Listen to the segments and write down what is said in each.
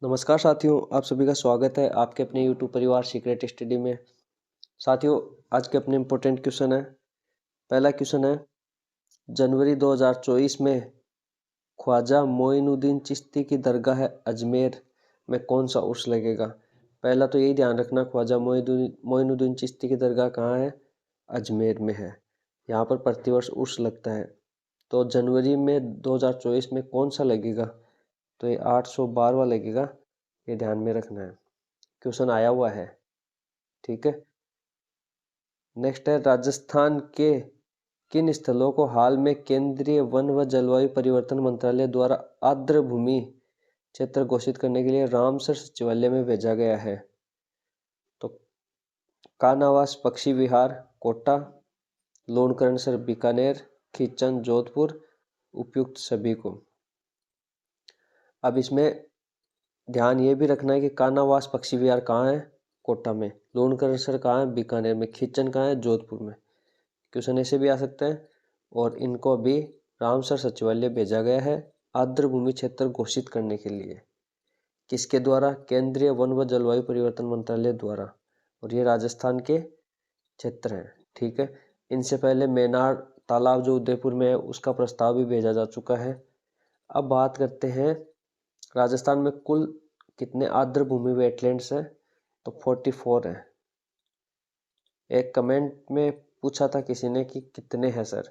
नमस्कार साथियों, आप सभी का स्वागत है आपके अपने YouTube परिवार सीक्रेट स्टडी में। साथियों, आज के अपने इम्पोर्टेंट क्वेश्चन है। पहला क्वेश्चन है, जनवरी 2024 में ख्वाजा मोइनुद्दीन चिश्ती की दरगाह अजमेर में कौन सा उर्स लगेगा। पहला तो यही ध्यान रखना, ख्वाजा मोइनुद्दीन चिश्ती की दरगाह कहाँ है? अजमेर में है। यहाँ पर प्रतिवर्ष उर्स लगता है। तो जनवरी में 2024 में कौन सा लगेगा? तो ये 812वां लगेगा, ये ध्यान में रखना है। क्वेश्चन आया हुआ है, ठीक है। नेक्स्ट है, राजस्थान के किन स्थलों को हाल में केंद्रीय वन व जलवायु परिवर्तन मंत्रालय द्वारा आर्द्र भूमि क्षेत्र घोषित करने के लिए रामसर सचिवालय में भेजा गया है? तो कानावास पक्षी विहार कोटा, लोणकरणसर बीकानेर, खीचन जोधपुर, उपयुक्त सभी को। अब इसमें ध्यान ये भी रखना है कि कानावास पक्षी विहार कहाँ है? कोटा में। लोणकरणसर कहाँ है? बीकानेर में। खीचन कहाँ है? जोधपुर में। क्वेश्चन ऐसे भी आ सकते हैं। और इनको अभी रामसर सचिवालय भेजा गया है आर्द्र भूमि क्षेत्र घोषित करने के लिए। किसके द्वारा? केंद्रीय वन व जलवायु परिवर्तन मंत्रालय द्वारा। और ये राजस्थान के क्षेत्र हैं, ठीक है। इनसे पहले मेनार तालाब जो उदयपुर में है, उसका प्रस्ताव भी भेजा जा चुका है। अब बात करते हैं, राजस्थान में कुल कितने आर्द्र भूमि वेटलैंड्स हैं? तो 44 है। एक कमेंट में पूछा था किसी ने कि कितने हैं सर,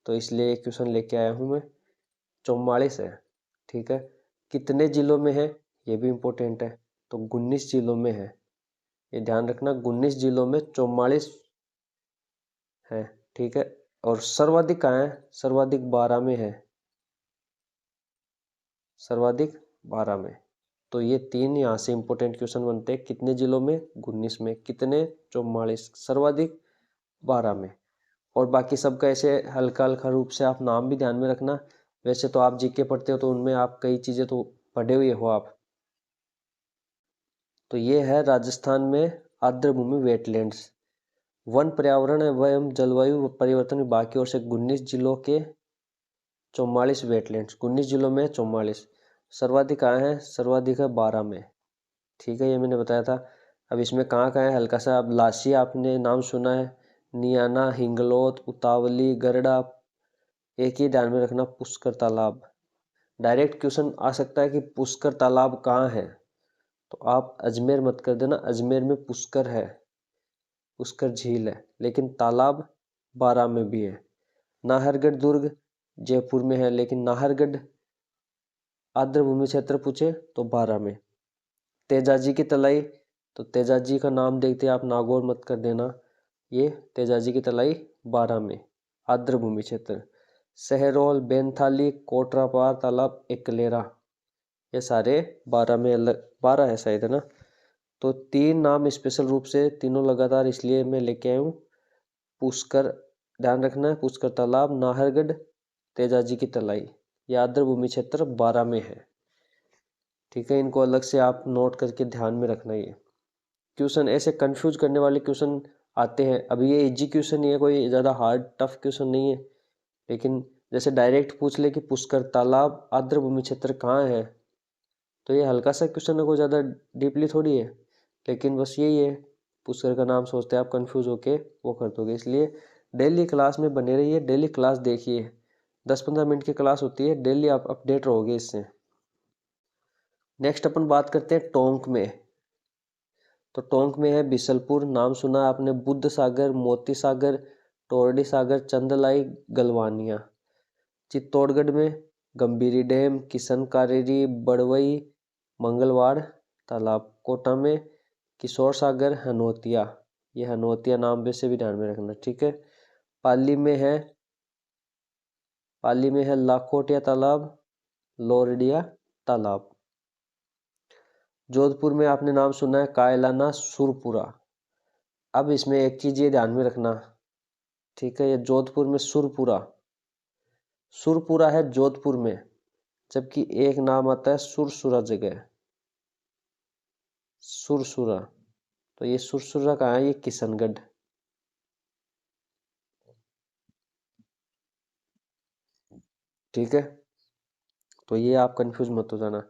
तो इसलिए एक क्वेश्चन लेके आया हूँ मैं। 44 है, ठीक है। कितने जिलों में है, ये भी इम्पोर्टेंट है। तो 19 जिलों में है, ये ध्यान रखना। 19 जिलों में 44 है, ठीक है। और सर्वाधिक कहाँ है? सर्वाधिक 12 में है, सर्वाधिक 12 में। तो ये तीन यहाँ से इम्पोर्टेंट क्वेश्चन बनते हैं। कितने जिलों में? 19 में। कितने? 44। सर्वाधिक 12 में। और बाकी सबका ऐसे हल्का हल्का रूप से आप नाम भी ध्यान में रखना। वैसे तो आप जीके पढ़ते हो तो उनमें आप कई चीज़ें तो पढ़े हुए हो आप। तो ये है राजस्थान में आर्द्र भूमि वेटलैंड्स। वन पर्यावरण एवं जलवायु परिवर्तन विभाग की ओर से 19 जिलों के 44 वेटलैंड्स। 19 जिलों में 44। सर्वाधिक कहाँ है? सर्वाधिक है 12 में, ठीक है। ये मैंने बताया था। अब इसमें कहाँ कहाँ है हल्का सा, अब लासी आपने नाम सुना है, नियाना, हिंगलोत, उतावली, गरडा। एक ही ध्यान में रखना, पुष्कर तालाब। डायरेक्ट क्वेश्चन आ सकता है कि पुष्कर तालाब कहाँ है, तो आप अजमेर मत कर देना। अजमेर में पुष्कर है, पुष्कर झील है, लेकिन तालाब 12 में भी है। नाहरगढ़ दुर्ग जयपुर में है, लेकिन नाहरगढ़ आर्द्र भूमि क्षेत्र पूछे तो 12 में। तेजाजी की तलाई, तो तेजाजी का नाम देखते आप नागौर मत कर देना। ये तेजाजी की तलाई 12 में, आर्द्र भूमि क्षेत्र। सहरोल, बेनथाली, कोटरापार तालाब, एकलेरा, ये सारे 12 में, अलग 12 है शायद, है ना। तो तीन नाम स्पेशल रूप से तीनों लगातार इसलिए मैं लेके आया हूँ। पुष्कर, ध्यान रखना है, पुष्कर तालाब, नाहरगढ़, तेजाजी की तलाई, ये आर्द्र भूमि क्षेत्र 12 में है, ठीक है। इनको अलग से आप नोट करके ध्यान में रखना। ये क्वेश्चन ऐसे कंफ्यूज करने वाले क्वेश्चन आते हैं। अभी ये इजी क्वेश्चन नहीं है, कोई ज़्यादा हार्ड टफ क्वेश्चन नहीं है। लेकिन जैसे डायरेक्ट पूछ ले कि पुष्कर तालाब आर्द्र भूमि क्षेत्र कहाँ है, तो ये हल्का सा क्वेश्चन है, कोई ज़्यादा डीपली थोड़ी है। लेकिन बस यही है, पुष्कर का नाम सोचते आप कंफ्यूज होके वो कर दोगे। इसलिए डेली क्लास में बने रहिए, डेली क्लास देखिए। 10-15 मिनट की क्लास होती है, डेली आप अपडेट रहोगे इससे। नेक्स्ट अपन बात करते हैं टोंक में। तो टोंक में है बिसलपुर, नाम सुना है आपने, बुद्ध सागर, मोती सागर, टोरडी सागर, चंदलाई, गलवानिया। चित्तौड़गढ़ में गंभीरी डैम, किशन कारेरी, बड़वई, मंगलवाड़ तालाब। कोटा में किशोर सागर, हनोतिया, ये हनोतिया नाम पे से भी ध्यान में रखना, ठीक है। पाली में है, पाली में है लाखोटिया तालाब, लोरडिया तालाब। जोधपुर में आपने नाम सुना है कायलाना, सुरपुरा। अब इसमें एक चीज ये ध्यान में रखना, ठीक है। ये जोधपुर में सुरपुरा, सुरपुरा है जोधपुर में, जबकि एक नाम आता है सुरसुरा जगह, सुरसुरा। तो ये सुरसुरा कहाँ है? ये किशनगढ़, ठीक है। तो ये आप कंफ्यूज मत हो जाना।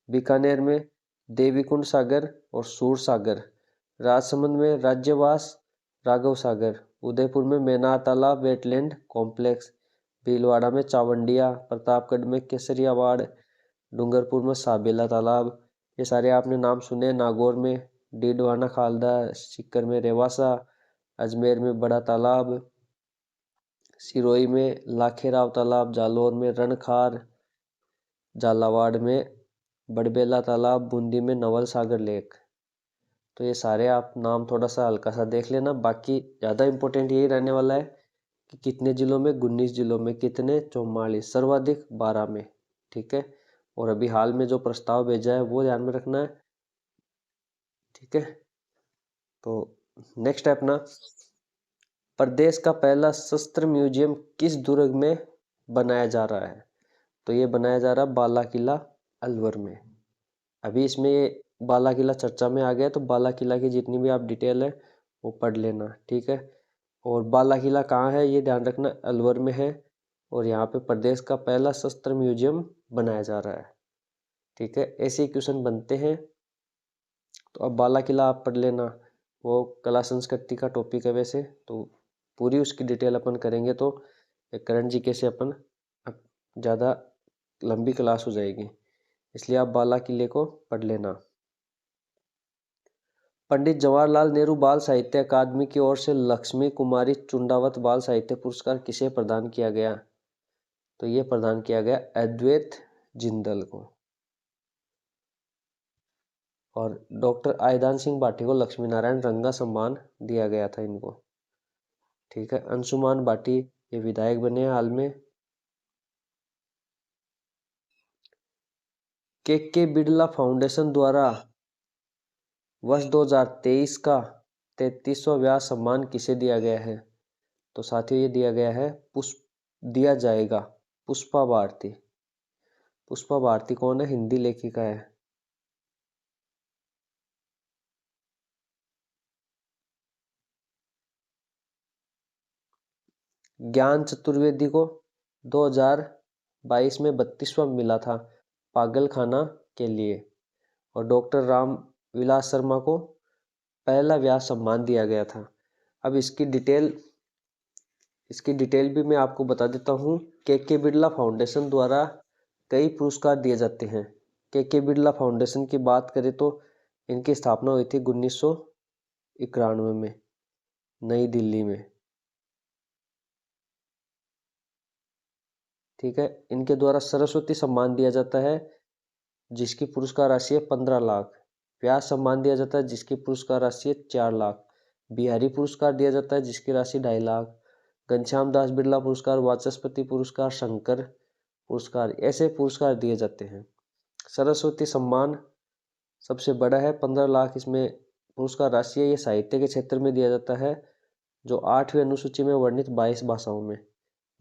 बीकानेर में देवीकुंड सागर और सूर सागर। राजसमंद में राज्यवास राघव सागर। उदयपुर में मैनार तालाब वेटलैंड कॉम्प्लेक्स। भीलवाड़ा में चावंडिया। प्रतापगढ़ में केसरियावाड़। डूंगरपुर में साबेला तालाब। ये सारे आपने नाम सुने। नागौर में डीडवाना खालदा। सीकर में रेवासा। अजमेर में बड़ा तालाब। सिरोही में लाखेराव तालाब। जालौर में रणखार। झालावाड़ में बड़बेला तालाब। बूंदी में नवल सागर लेक। तो ये सारे आप नाम थोड़ा सा हल्का सा देख लेना। बाकी ज़्यादा इम्पोर्टेंट यही रहने वाला है कि कितने जिलों में, 19 जिलों में। कितने? 44। सर्वाधिक 12 में। ठीक है। और अभी हाल में जो प्रस्ताव भेजा है वो ध्यान में रखना है। ठीक है। तो नेक्स्ट है अपना, प्रदेश का पहला शस्त्र म्यूजियम किस दुर्ग में बनाया जा रहा है? तो ये बनाया जा रहा है बाला किला अलवर में। अभी इसमें ये बाला किला चर्चा में आ गया, तो बाला किला की जितनी भी आप डिटेल है वो पढ़ लेना। ठीक है। और बाला किला कहाँ है ये ध्यान रखना, अलवर में है। और यहाँ पे प्रदेश का पहला शस्त्र म्यूजियम बनाया जा रहा है। ठीक है। ऐसे क्वेश्चन बनते हैं। तो अब बाला किला आप पढ़ लेना, वो कला संस्कृति का टॉपिक है वैसे, तो पूरी उसकी डिटेल अपन करेंगे तो एक करंट जीके से अपन ज़्यादा लंबी क्लास हो जाएगी, इसलिए आप बाला किले को पढ़ लेना। पंडित जवाहरलाल नेहरू बाल साहित्य अकादमी की ओर से लक्ष्मी कुमारी चुंडावत बाल साहित्य पुरस्कार किसे प्रदान किया गया? तो ये प्रदान किया गया अद्वैत जिंदल को। और डॉक्टर आयदान सिंह भाटी को लक्ष्मी नारायण रंगा सम्मान दिया गया था इनको। ठीक है। अंशुमान भाटी ये विधायक बने हैं हाल में। के बिड़ला फाउंडेशन द्वारा वर्ष 2023 का 33वां व्यास सम्मान किसे दिया गया है? तो साथियों ये दिया गया है दिया जाएगा पुष्पा भारती। पुष्पा भारती कौन है? हिंदी लेखिका है। ज्ञान चतुर्वेदी को 2022 में 32वां मिला था पागल खाना के लिए। और डॉक्टर राम विलास शर्मा को पहला व्यास सम्मान दिया गया था। अब इसकी डिटेल भी मैं आपको बता देता हूँ। के बिड़ला फाउंडेशन द्वारा कई पुरस्कार दिए जाते हैं। के बिड़ला फाउंडेशन की बात करें तो इनकी स्थापना हुई थी 1991 में नई दिल्ली में। ठीक है। इनके द्वारा सरस्वती सम्मान दिया जाता है जिसकी पुरस्कार राशि है 15 लाख। व्यास सम्मान दिया जाता है जिसकी पुरस्कार राशि है 4 लाख। बिहारी पुरस्कार दिया जाता है जिसकी राशि 2.5 लाख। घनश्याम दास बिड़ला पुरस्कार, वाचस्पति पुरस्कार, शंकर पुरस्कार, ऐसे पुरस्कार दिए जाते हैं। सरस्वती सम्मान सबसे बड़ा है, 15 लाख इसमें पुरस्कार राशि है। ये साहित्य के क्षेत्र में दिया जाता है जो 8वीं अनुसूची में वर्णित 22 भाषाओं में।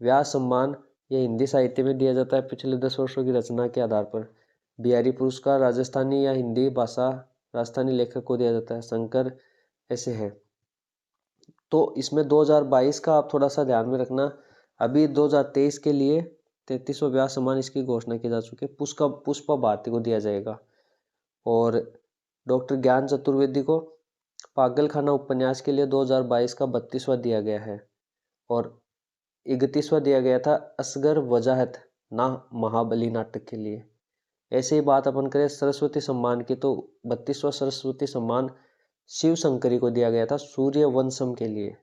व्यास सम्मान ये हिंदी साहित्य में दिया जाता है पिछले 10 वर्षों की रचना के आधार पर। बिहारी पुरस्कार राजस्थानी या हिंदी भाषा राजस्थानी लेखक को दिया जाता है। शंकर ऐसे है। तो इसमें 2022 का आप थोड़ा सा ध्यान में रखना। अभी 2023 के लिए 33वां व्यास सम्मान इसकी घोषणा की जा चुकी है, पुष्पा भारती को दिया जाएगा। और डॉक्टर ज्ञान चतुर्वेदी को पागल खाना उपन्यास के लिए 2022 का 32वां दिया गया है। और 31वां दिया गया था असगर वजाहत ना महाबली नाटक के लिए। ऐसे ही बात अपन करें सरस्वती सम्मान की तो 32वां सरस्वती सम्मान शिव शंकरी को दिया गया था सूर्यवंशम के लिए,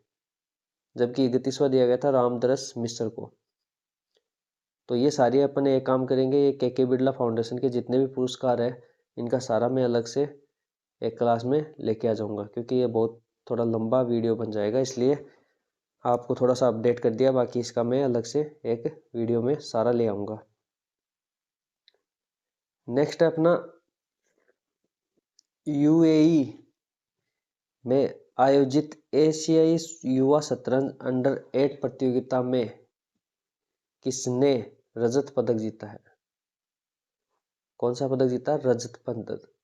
जबकि 31वां दिया गया था रामदरस मिश्र को। तो ये सारी अपन एक काम करेंगे, ये के बिड़ला फाउंडेशन के जितने भी पुरस्कार है इनका सारा मैं अलग से एक क्लास में लेके आ जाऊंगा, क्योंकि ये बहुत थोड़ा लंबा वीडियो बन जाएगा, इसलिए आपको थोड़ा सा अपडेट कर दिया। बाकी इसका मैं अलग से एक वीडियो में सारा ले आऊँगा। नेक्स्ट है अपना यूएई में आयोजित एशियाई युवा शतरंज अंडर-8 प्रतियोगिता में किसने रजत पदक जीता है? कौन सा पदक जीता?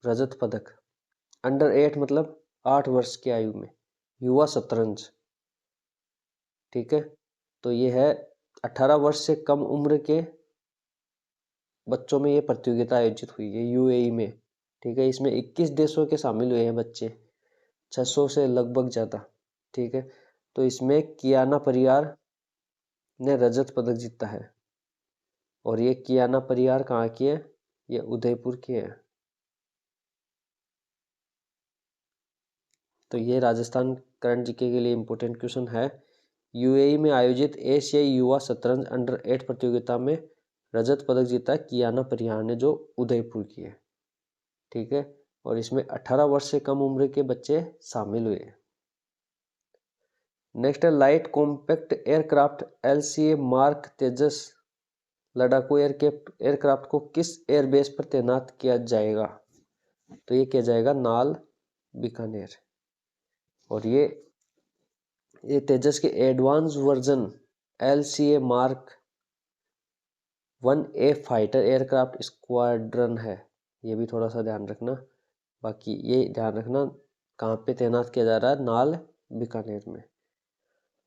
रजत पदक। अंडर-8 मतलब 8 वर्ष की आयु में युवा शतरंज। ठीक है। तो ये है 18 वर्ष से कम उम्र के बच्चों में ये प्रतियोगिता आयोजित हुई है यूएई में। ठीक है। इसमें 21 देशों के शामिल हुए हैं बच्चे, 600 से लगभग ज़्यादा। ठीक है, तो इसमें कियाना परियार ने रजत पदक जीता है। और ये कियाना परियार कहाँ की है? ये उदयपुर की है। तो ये राजस्थान करंट जीके के लिए इम्पोर्टेंट क्वेश्चन है। यूएई में आयोजित एशियाई युवा शतरंज अंडर-8 प्रतियोगिता में रजत पदक जीता कियाना परियार ने, जो उदयपुर की है। ठीक है, और इसमें 18 वर्ष से कम उम्र के बच्चे शामिल हुए। नेक्स्ट है light compact aircraft LCA mark Tejas लड़ाकू एयरक्राफ्ट को किस एयरबेस पर तैनात किया जाएगा? तो ये किया जाएगा नाल बीकानेर। और ये तेजस के advance version LCA mark 1A fighter aircraft squadron है। ये भी थोड़ा सा ध्यान रखना। बाकी ये ध्यान रखना कहाँ पे तैनात किया जा रहा है, नाल बीकानेर में।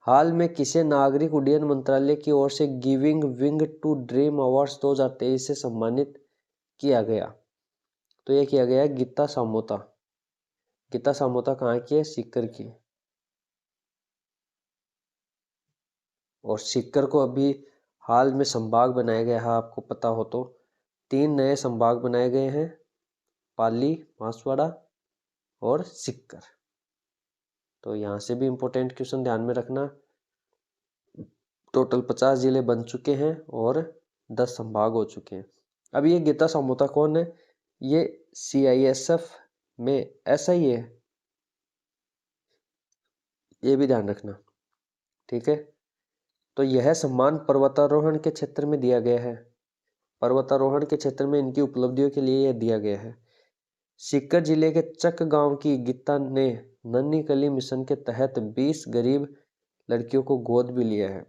हाल में किसे नागरिक उड्डयन मंत्रालय की ओर से giving wing to dream awards 2023 से सम्मानित किया गया? तो ये किया गया गीता सामोता। गीता सामोता कहाँ की है? सीकर की। और सीकर को अभी हाल में संभाग बनाया गया है, आपको पता हो तो 3 नए संभाग बनाए गए हैं, पाली, बांसवाड़ा और सीकर। तो यहाँ से भी इम्पोर्टेंट क्वेश्चन ध्यान में रखना। टोटल 50 जिले बन चुके हैं और 10 संभाग हो चुके हैं। अब ये गीता सामोता कौन है? ये CISF में SI है, ये भी ध्यान रखना। ठीक है, तो यह सम्मान पर्वतारोहण के क्षेत्र में दिया गया है। पर्वतारोहण के क्षेत्र में इनकी उपलब्धियों के लिए यह दिया गया है। सीकर जिले के चक गांव की गीता ने नन्ही कली मिशन के तहत 20 गरीब लड़कियों को गोद भी लिया है।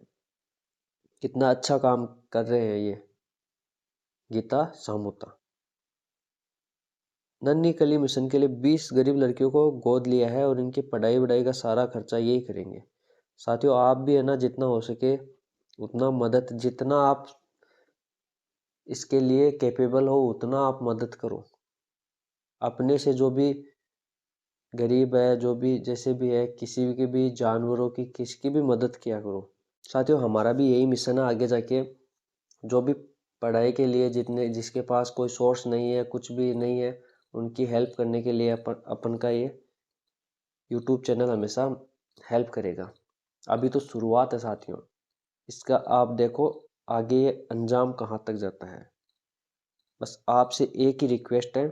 कितना अच्छा काम कर रहे हैं ये गीता सामोता। नन्ही कली मिशन के लिए 20 गरीब लड़कियों को गोद लिया है और इनकी पढ़ाई वढ़ाई का सारा खर्चा यही करेंगे। साथियों, आप भी है ना, जितना हो सके उतना मदद, जितना आप इसके लिए कैपेबल हो उतना आप मदद करो। अपने से जो भी गरीब है, जो भी जैसे भी है, किसी के भी जानवरों की, किसी की भी मदद किया करो। साथियों, हमारा भी यही मिशन है आगे जाके, जो भी पढ़ाई के लिए जिसके पास कोई सोर्स नहीं है, कुछ भी नहीं है, उनकी हेल्प करने के लिए अपन का ये यूट्यूब चैनल हमेशा हेल्प करेगा। अभी तो शुरुआत है साथियों, इसका आप देखो आगे ये अंजाम कहाँ तक जाता है। बस आपसे एक ही रिक्वेस्ट है,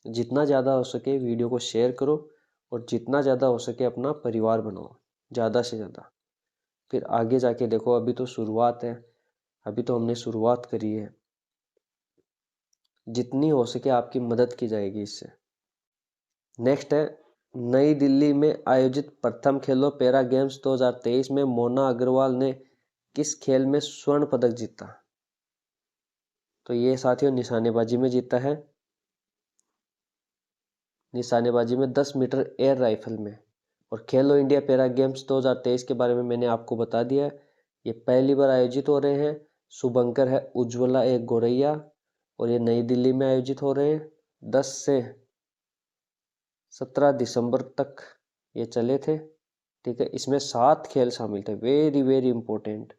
जितना ज़्यादा हो सके वीडियो को शेयर करो और जितना ज़्यादा हो सके अपना परिवार बनाओ, ज़्यादा से ज़्यादा। फिर आगे जाके देखो, अभी तो शुरुआत है, अभी तो हमने शुरुआत करी है। जितनी हो सके आपकी मदद की जाएगी इससे। नेक्स्ट है, नई दिल्ली में आयोजित प्रथम खेलो पैरा गेम्स 2023 में मोना अग्रवाल ने किस खेल में स्वर्ण पदक जीता? तो ये साथियों निशानेबाजी में जीता है। निशानेबाजी में 10 मीटर एयर राइफल में। और खेलो इंडिया पैरा गेम्स 2023 के बारे में मैंने आपको बता दिया है। ये पहली बार आयोजित हो रहे हैं। शुभंकर है उज्ज्वला एक गोरैया, और ये नई दिल्ली में आयोजित हो रहे हैं। 10 से 17 दिसंबर तक ये चले थे। ठीक है, इसमें 7 खेल शामिल थे, वेरी वेरी इंपॉर्टेंट।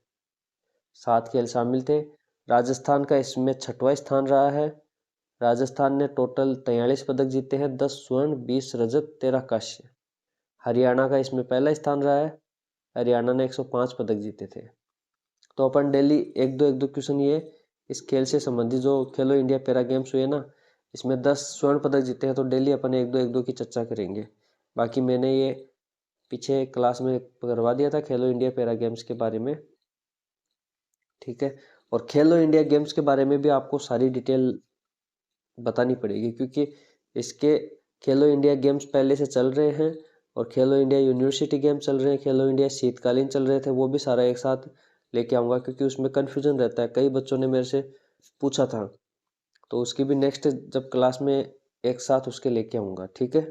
7 खेल शामिल थे। राजस्थान का इसमें 6वां स्थान रहा है। राजस्थान ने टोटल 43 पदक जीते हैं, 10 स्वर्ण, 20 रजत, 13 कांस्य। हरियाणा का इसमें पहला स्थान रहा है। हरियाणा ने 105 पदक जीते थे। तो अपन डेली एक दो क्वेश्चन ये इस खेल से संबंधित, जो खेलो इंडिया पैरा गेम्स हुए ना, इसमें 10 स्वर्ण पदक जीते हैं, तो डेली अपन एक दो की चर्चा करेंगे। बाकी मैंने ये पीछे क्लास में करवा दिया था खेलो इंडिया पैरा गेम्स के बारे में। ठीक है, और खेलो इंडिया गेम्स के बारे में भी आपको सारी डिटेल बतानी पड़ेगी, क्योंकि इसके खेलो इंडिया गेम्स पहले से चल रहे हैं और खेलो इंडिया यूनिवर्सिटी गेम्स चल रहे हैं, खेलो इंडिया शीतकालीन चल रहे थे, वो भी सारा एक साथ लेके आऊँगा, क्योंकि उसमें कन्फ्यूजन रहता है। कई बच्चों ने मेरे से पूछा था, तो उसकी भी नेक्स्ट जब क्लास में एक साथ उसके लेके आऊँगा। ठीक है,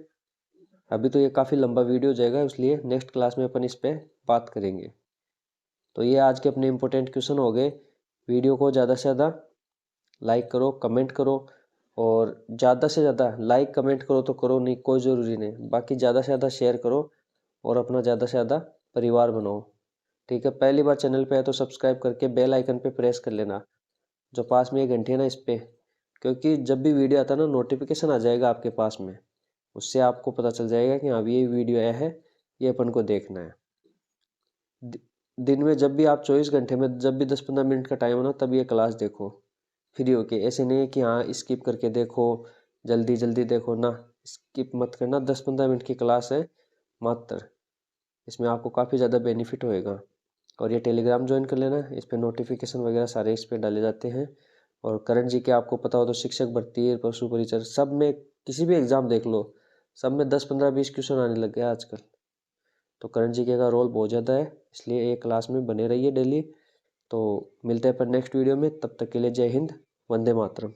अभी तो ये काफ़ी लंबा वीडियो हो जाएगा, इसलिए नेक्स्ट क्लास में अपन इस पर बात करेंगे। तो ये आज के अपने इम्पोर्टेंट क्वेश्चन हो गए। वीडियो को ज़्यादा से ज़्यादा लाइक करो, कमेंट करो और ज़्यादा से ज़्यादा लाइक कमेंट करो तो करो, नहीं कोई ज़रूरी नहीं, बाकी ज़्यादा से ज़्यादा शेयर करो और अपना ज़्यादा से ज़्यादा परिवार बनाओ। ठीक है, पहली बार चैनल पे है तो सब्सक्राइब करके बेल आइकन पे प्रेस कर लेना, जो पास में ये घंटी है ना इस पे, क्योंकि जब भी वीडियो आता है ना नोटिफिकेशन आ जाएगा आपके पास में, उससे आपको पता चल जाएगा कि हाँ ये वीडियो आया है, ये अपन को देखना है। दिन में जब भी आप 24 घंटे में जब भी 10-15 मिनट का टाइम हो ना तब ये क्लास देखो फ्री होके। ऐसे नहीं है कि हाँ स्किप करके देखो, जल्दी जल्दी देखो ना, स्किप मत करना। 10-15 मिनट की क्लास है मात्र, इसमें आपको काफ़ी ज़्यादा बेनिफिट होएगा। और ये टेलीग्राम ज्वाइन कर लेना, इस पर नोटिफिकेशन वगैरह सारे इस पर डाले जाते हैं। और करंट जी के आपको पता हो तो शिक्षक भर्ती, पशु परिचर, सब में किसी भी एग्ज़ाम देख लो, सब में 10-15-20 क्वेश्चन आने लग गया आजकल। तो करंट जी के का रोल बहुत ज़्यादा है, इसलिए एक क्लास में बने रहिए डेली। तो मिलते हैं पर नेक्स्ट वीडियो में, तब तक के लिए जय हिंद, वंदे मातरम।